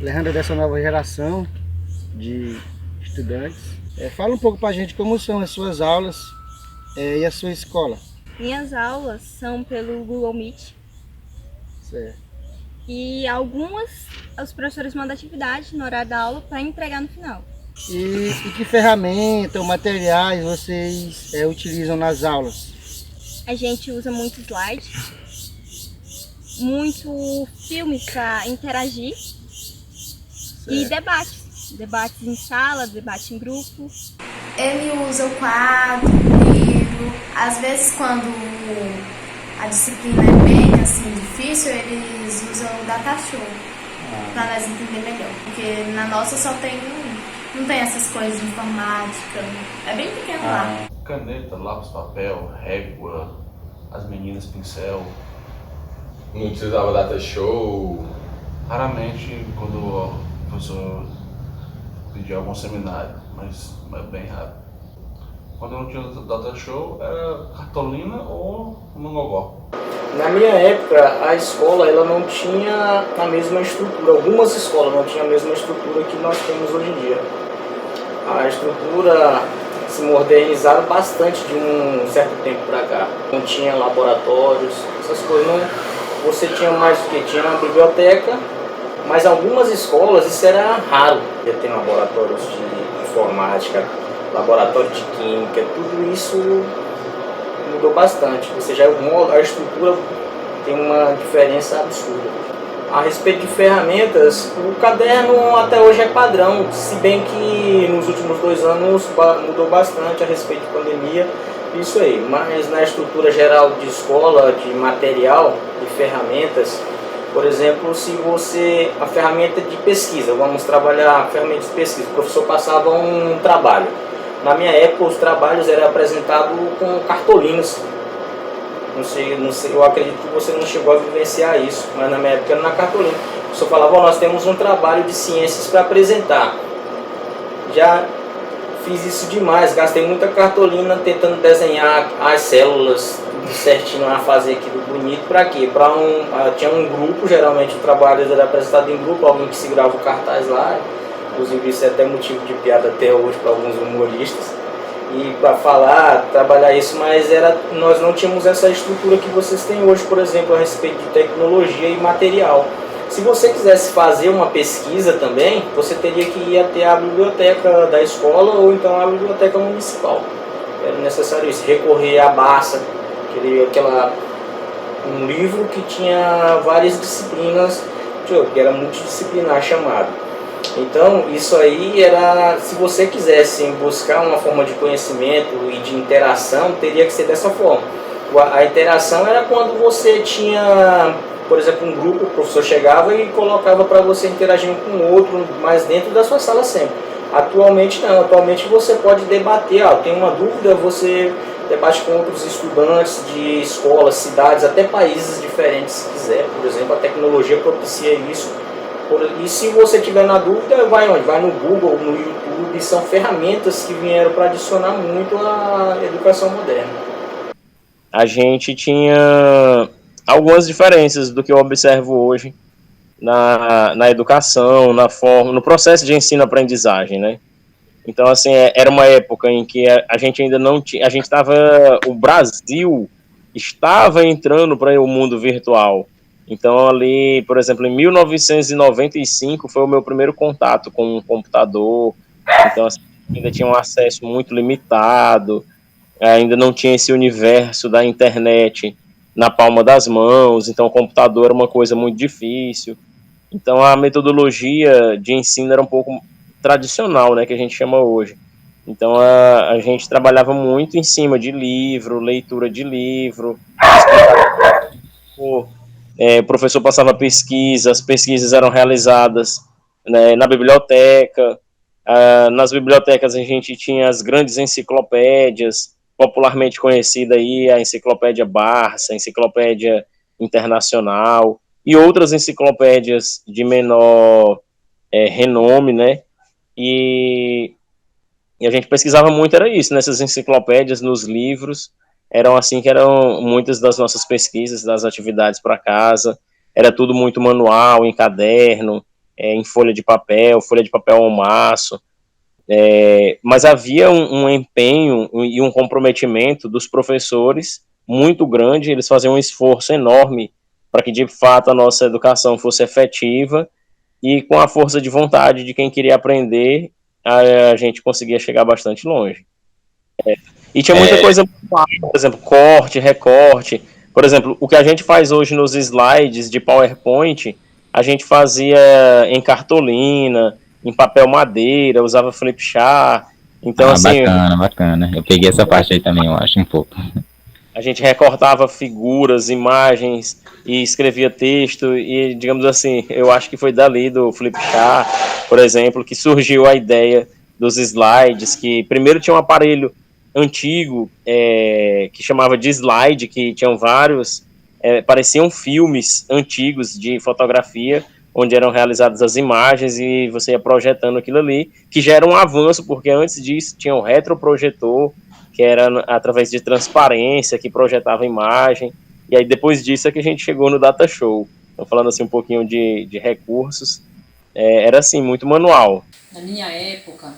Alejandro, dessa nova geração de estudantes. Fala um pouco pra gente como são as suas aulas e a sua escola. Minhas aulas são pelo Google Meet Certo. e algumas os professores mandam atividade no horário da aula para entregar no final. E que ferramenta ou materiais vocês utilizam nas aulas? A gente usa muito slide, muito filme para interagir e debates. Debates em sala, debate em grupo. Ele usa o quadro, o livro. Às vezes, quando a disciplina é bem assim, difícil, eles usam o datashow para nós entender melhor. Porque na nossa só tem não tem essas coisas de informática. É bem pequeno lá. Caneta, lápis, papel, régua, as meninas, pincel. Não utilizava data show. Raramente quando o professor pedia algum seminário, mas bem raro. Quando não tinha data show, era cartolina ou mangogó. Na minha época, a escola ela não tinha a mesma estrutura. Algumas escolas não tinham a mesma estrutura que nós temos hoje em dia. A estrutura se modernizaram bastante de um certo tempo para cá. Não tinha laboratórios, essas coisas. Não, você tinha mais o que? Tinha uma biblioteca, mas algumas escolas isso era raro. Ter laboratórios de informática, laboratório de química, tudo isso mudou bastante. Você já a estrutura tem uma diferença absurda. A respeito de ferramentas, o caderno até hoje é padrão, se bem que nos últimos 2 anos mudou bastante a respeito de pandemia, isso aí. Mas na estrutura geral de escola, de material, de ferramentas, por exemplo, se você, a ferramenta de pesquisa, vamos trabalhar a ferramenta de pesquisa, o professor passava um trabalho. Na minha época, os trabalhos eram apresentados com cartolinas. Não sei, eu acredito que você não chegou a vivenciar isso, mas na minha época era na cartolina. O professor falava, nós temos um trabalho de ciências para apresentar. Já fiz isso demais, gastei muita cartolina tentando desenhar as células, tudo certinho a fazer aquilo bonito. Para quê? Tinha um grupo, geralmente o trabalho era apresentado em grupo, alguém que segurava o cartaz lá. Inclusive isso é até motivo de piada até hoje para alguns humoristas. E para falar, trabalhar isso, mas nós não tínhamos essa estrutura que vocês têm hoje, por exemplo, a respeito de tecnologia e material. Se você quisesse fazer uma pesquisa também, você teria que ir até a biblioteca da escola ou então a biblioteca municipal. Era necessário isso, recorrer à Barça, um livro que tinha várias disciplinas, que era multidisciplinar chamado. Então, isso aí era, se você quisesse buscar uma forma de conhecimento e de interação, teria que ser dessa forma. A interação era quando você tinha, por exemplo, um grupo, o professor chegava e colocava para você interagir um com o outro, mas dentro da sua sala sempre. Atualmente não, atualmente você pode debater, tem uma dúvida, você debate com outros estudantes de escolas, cidades, até países diferentes se quiser. Por exemplo, a tecnologia propicia isso. E se você tiver na dúvida, vai onde? Vai no Google, no YouTube, são ferramentas que vieram para adicionar muito a educação moderna. A gente tinha algumas diferenças do que eu observo hoje na educação, na forma, no processo de ensino-aprendizagem, né? Então, assim, era uma época em que a gente ainda não tinha, o Brasil estava entrando para o mundo virtual. Então, ali, por exemplo, em 1995 foi o meu primeiro contato com um computador. Então, assim, ainda tinha um acesso muito limitado, ainda não tinha esse universo da internet na palma das mãos. Então, o computador era uma coisa muito difícil. Então, a metodologia de ensino era um pouco tradicional, né, que a gente chama hoje. Então, a gente trabalhava muito em cima de livro, leitura de livro, o professor passava pesquisa, as pesquisas eram realizadas, né, na biblioteca. Nas bibliotecas a gente tinha as grandes enciclopédias, popularmente conhecida aí a Enciclopédia Barça, a Enciclopédia Internacional, e outras enciclopédias de menor renome, né? E a gente pesquisava muito, era isso, nessas enciclopédias, nos livros, eram assim que eram muitas das nossas pesquisas, das atividades para casa, era tudo muito manual, em caderno, em folha de papel ao maço, mas havia um empenho e um comprometimento dos professores muito grande. Eles faziam um esforço enorme para que de fato a nossa educação fosse efetiva, e com a força de vontade de quem queria aprender, a gente conseguia chegar bastante longe. E tinha muita coisa, por exemplo, corte, recorte. Por exemplo, o que a gente faz hoje nos slides de PowerPoint, a gente fazia em cartolina, em papel madeira, usava flip chart. Então, assim, bacana. Eu peguei essa parte aí também, eu acho, um pouco. a gente recortava figuras, imagens e escrevia texto, e, digamos assim, eu acho que foi dali do flip chart, por exemplo, que surgiu a ideia dos slides, que primeiro tinha um aparelho antigo que chamava de slide, que tinham vários, pareciam filmes antigos de fotografia, onde eram realizadas as imagens e você ia projetando aquilo ali, que já era um avanço, porque antes disso tinha um retroprojetor, que era através de transparência, que projetava a imagem, e aí depois disso é que a gente chegou no Data Show. Então, falando assim um pouquinho de recursos, era assim, muito manual. Na minha época,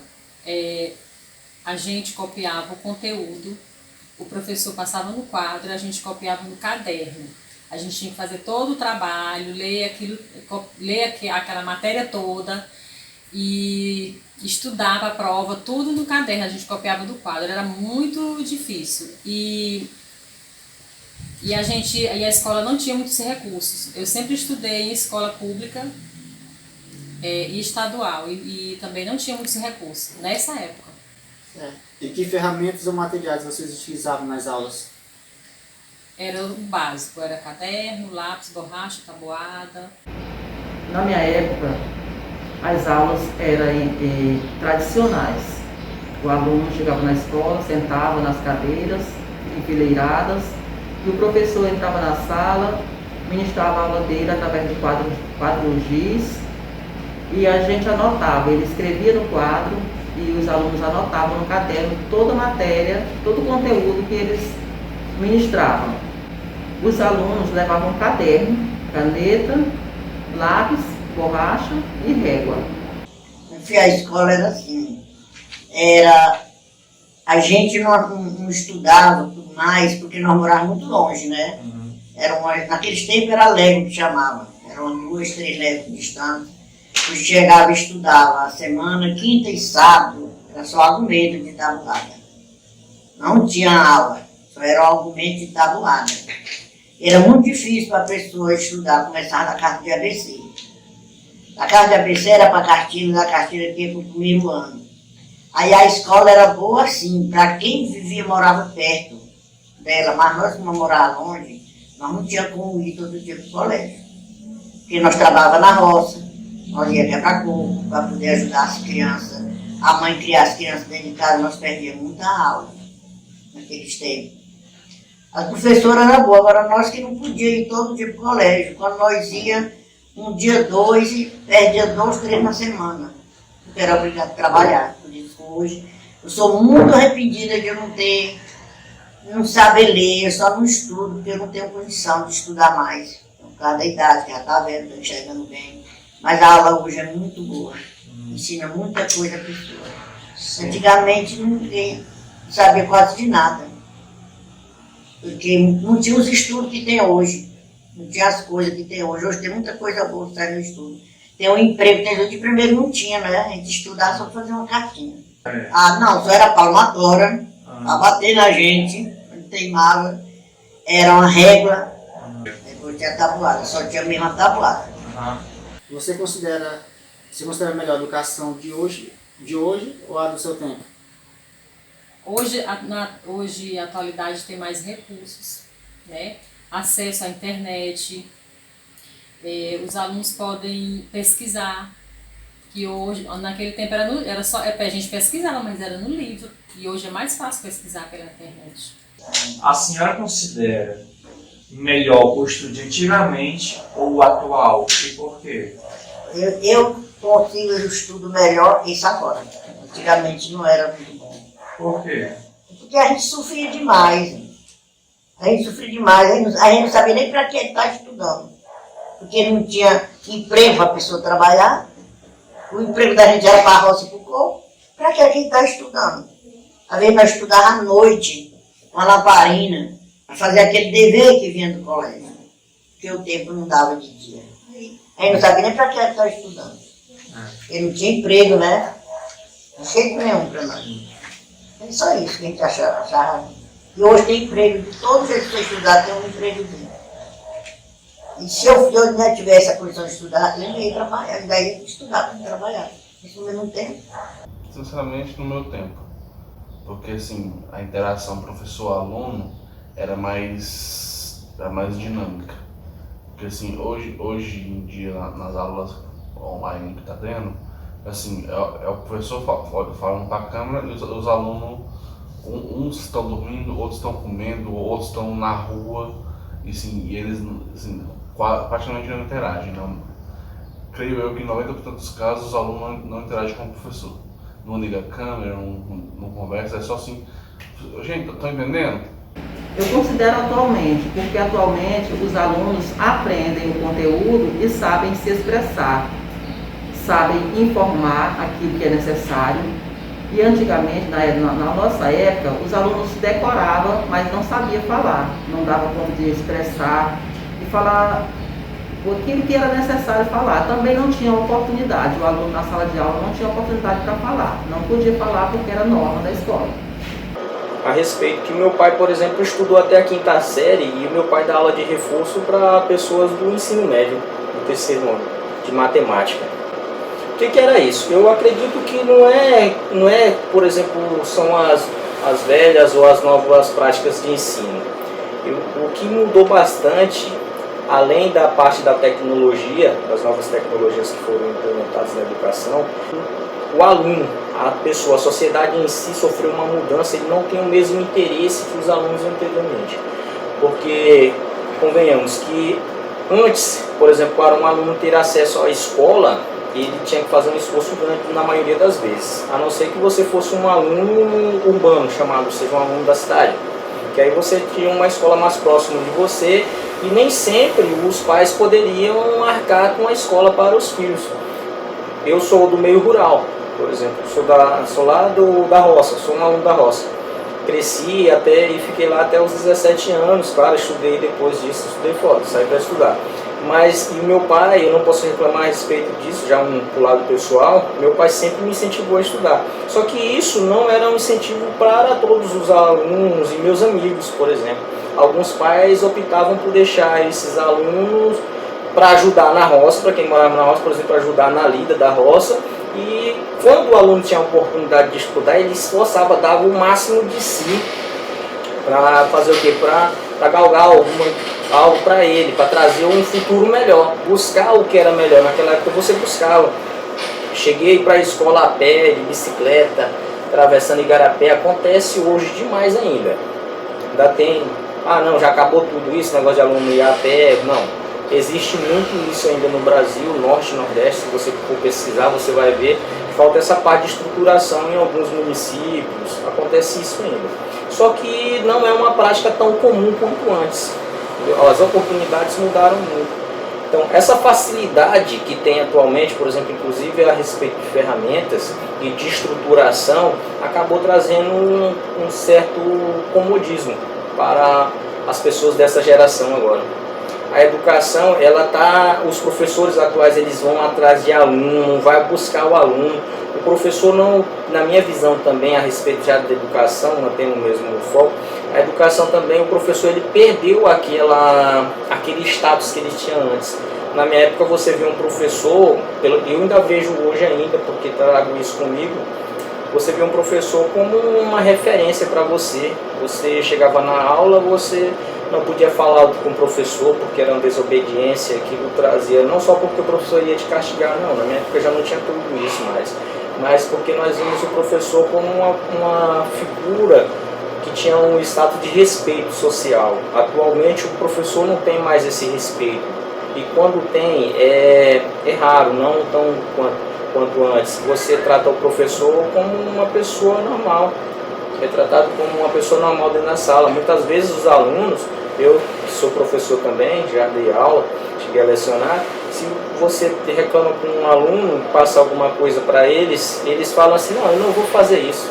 a gente copiava o conteúdo, o professor passava no quadro e a gente copiava no caderno. A gente tinha que fazer todo o trabalho, ler aquela matéria toda e estudar para a prova, tudo no caderno, a gente copiava do quadro, era muito difícil. E a escola não tinha muitos recursos. Eu sempre estudei em escola pública e estadual, e também não tinha muitos recursos nessa época. E que ferramentas ou materiais vocês utilizavam nas aulas? Era o básico, era caderno, lápis, borracha, tabuada. Na minha época, as aulas eram tradicionais. O aluno chegava na escola, sentava nas cadeiras enfileiradas, e o professor entrava na sala, ministrava a aula dele através de quadro giz, e a gente anotava. Ele escrevia no quadro e os alunos anotavam no caderno toda a matéria, todo o conteúdo que eles ministravam. Os alunos levavam caderno, caneta, lápis, borracha e régua. A escola era assim, a gente não estudava tudo mais, porque nós morávamos muito longe, né? Naqueles tempos era légua que chamava, eram 2, 3 léguas distantes. Eu chegava e estudava a semana, quinta e sábado, era só argumento de tabuada. Não tinha aula, só era o argumento de tabuada. Era muito difícil para a pessoa estudar, começar da carta de ABC. A carta de ABC era para a cartilha, da cartilha que ia para o primeiro ano. Aí a escola era boa assim, para quem morava perto dela, mas nós que não morávamos longe, nós não tínhamos como ir todo dia para o colégio. Porque nós trabalhávamos na roça, nós ia quebrar coco para poder ajudar as crianças. A mãe criar as crianças dentro de casa, nós perdíamos muita aula naqueles tempos. A professora era boa, agora nós que não podíamos ir todo dia para o colégio. Quando nós íamos, um dia, 2, e perdia 2, 3 na semana. Porque era obrigado a trabalhar. Por isso, hoje, eu sou muito arrependida de eu não saber ler, eu só não estudo, porque eu não tenho condição de estudar mais. Por causa da idade, que já está vendo, estou enxergando bem. Mas a aula hoje é muito boa. Ensina muita coisa a pessoa. Antigamente ninguém sabia quase de nada. Porque não tinha os estudos que tem hoje. Não tinha as coisas que tem hoje. Hoje tem muita coisa boa que sai no estudo. Tem um emprego, tem de primeiro não tinha, né? A gente estudava só para fazer uma cartinha. Não, só era palmatória, para bater na gente, quando teimava. Era uma régua, depois tinha tabuada, só tinha a mesma tabuada. Você considera melhor a educação de hoje ou a do seu tempo? Hoje, a atualidade tem mais recursos, né? Acesso à internet, os alunos podem pesquisar, que hoje, naquele tempo era só, a gente pesquisava, mas era no livro, e hoje é mais fácil pesquisar pela internet. A senhora considera melhor o estudo de antigamente ou o atual, e por quê? Eu consigo o estudo melhor isso agora. Antigamente não era muito bom. Por quê? Porque a gente sofria demais. A gente não sabia nem para que estar estudando. Porque não tinha emprego para a pessoa trabalhar, O emprego da gente era para a roça e para o coco. Para que a gente está estudando? Às vezes nós estudávamos à noite, com a lamparina, para fazer aquele dever que vinha do colégio, porque o tempo não dava de dia. Aí não sabia nem para que estava estudando. Ele não tinha emprego, né? Não sei nenhum para nós. É só isso que a gente achava. E hoje tem emprego, de todo jeito que você estudar tem um emprego dele. E se eu não tivesse a condição de estudar, eu não ia trabalhar, ainda ia estudar para trabalhar. Isso no mesmo tempo. Sinceramente, no meu tempo. Porque assim, a interação professor-aluno era mais dinâmica. Porque assim, hoje em dia, nas aulas online que está tendo, assim, é o professor falando para a câmera e os alunos, uns estão dormindo, outros estão comendo, outros estão na rua, e assim, eles assim, praticamente não interagem. Não. Creio eu que em 90% dos casos os alunos não interagem com o professor. Não liga a câmera, não conversa, é só assim. Gente, estão entendendo? Eu considero atualmente, porque atualmente os alunos aprendem o conteúdo e sabem se expressar, sabem informar aquilo que é necessário. E antigamente, na nossa época, os alunos decoravam, mas não sabiam falar, não dava conta de expressar e falar aquilo que era necessário falar. Também não tinha oportunidade, o aluno na sala de aula não tinha oportunidade para falar, não podia falar porque era norma da escola. A respeito que meu pai, por exemplo, estudou até a 5ª série e meu pai dá aula de reforço para pessoas do ensino médio, do 3º ano, de matemática. O que era isso? Eu acredito que não é, por exemplo, são as velhas ou as novas práticas de ensino. O que mudou bastante, além da parte da tecnologia, das novas tecnologias que foram implementadas na educação, o aluno, a pessoa, a sociedade em si sofreu uma mudança, ele não tem o mesmo interesse que os alunos anteriormente. Porque, convenhamos que antes, por exemplo, para um aluno ter acesso à escola, ele tinha que fazer um esforço grande na maioria das vezes. A não ser que você fosse um aluno urbano, seja um aluno da cidade. Que aí você tinha uma escola mais próxima de você e nem sempre os pais poderiam marcar com a escola para os filhos. Eu sou do meio rural, por exemplo, sou lá da roça, sou um aluno da roça. Cresci e fiquei lá até os 17 anos, claro, estudei depois disso, estudei fora, saí para estudar. Mas e o meu pai, eu não posso reclamar a respeito disso, já pro lado pessoal, meu pai sempre me incentivou a estudar. Só que isso não era um incentivo para todos os alunos e meus amigos, por exemplo. Alguns pais optavam por deixar esses alunos para ajudar na roça, para quem morava na roça, por exemplo, ajudar na lida da roça. E quando o aluno tinha a oportunidade de estudar, ele esforçava, dava o máximo de si para fazer o quê? Para galgar algo para ele, para trazer um futuro melhor, buscar o que era melhor. Naquela época você buscava. Cheguei para a escola a pé, de bicicleta, atravessando Igarapé. Acontece hoje demais ainda. Ainda tem, não, já acabou tudo isso, negócio de aluno ir a pé, não. Existe muito isso ainda no Brasil, norte e nordeste. Se você for pesquisar, você vai ver que falta essa parte de estruturação em alguns municípios. Acontece isso ainda. Só que não é uma prática tão comum quanto antes. As oportunidades mudaram muito. Então, essa facilidade que tem atualmente, por exemplo, inclusive a respeito de ferramentas e de estruturação, acabou trazendo um certo comodismo para as pessoas dessa geração agora. A educação, os professores atuais, eles vão atrás de aluno, vai buscar o aluno. O professor não, na minha visão também, a respeito já da educação, mantendo o mesmo foco, a educação também, o professor ele perdeu aquele status que ele tinha antes. Na minha época você vê um professor, eu ainda vejo hoje ainda, porque trago isso comigo, você vê um professor como uma referência para você. Você chegava na aula, você não podia falar com o professor porque era uma desobediência, aquilo trazia, não só porque o professor ia te castigar, não, na minha época já não tinha tudo isso mais, mas porque nós vimos o professor como uma figura que tinha um status de respeito social. Atualmente o professor não tem mais esse respeito, e quando tem é raro, não tão quanto antes. Você trata o professor como uma pessoa normal, é tratado como uma pessoa normal dentro da sala. Muitas vezes os alunos, eu que sou professor também, já dei aula, cheguei a lecionar, se você reclama com um aluno, passa alguma coisa para eles, eles falam assim, não, eu não vou fazer isso.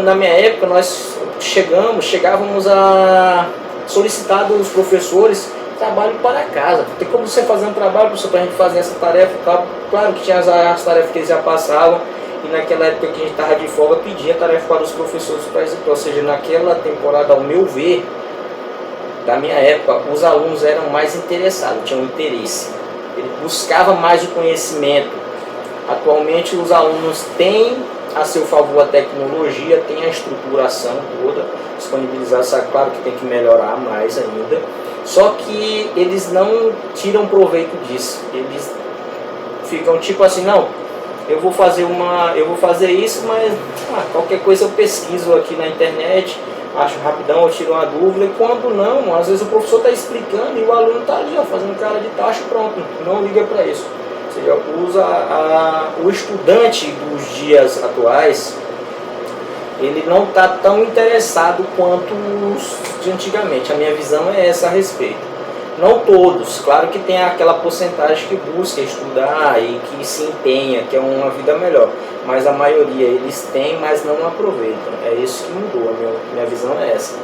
Na minha época, nós chegávamos a solicitar dos professores trabalho para casa. Tem como você fazer um trabalho, professor, para a gente fazer essa tarefa e tal. Claro que tinha as tarefas que eles já passavam, e naquela época que a gente estava de folga, pedia tarefa para os professores para executar. Ou seja, naquela temporada, ao meu ver, da minha época, os alunos eram mais interessados, tinham interesse. Ele buscava mais o conhecimento. Atualmente, os alunos têm a seu favor a tecnologia, tem a estruturação toda disponibilizada, sabe? Claro que tem que melhorar mais ainda, só que eles não tiram proveito disso, eles ficam tipo assim, não, eu vou fazer isso, mas qualquer coisa eu pesquiso aqui na internet, acho rapidão, eu tiro uma dúvida, e quando não, às vezes o professor está explicando e o aluno está ali, ó, fazendo cara de tacho, pronto, não liga para isso. Ou seja, o estudante dos dias atuais, ele não está tão interessado quanto os de antigamente. A minha visão é essa a respeito. Não todos, claro que tem aquela porcentagem que busca estudar e que se empenha, que é uma vida melhor. Mas a maioria eles têm, mas não aproveitam. É isso que mudou, minha visão é essa.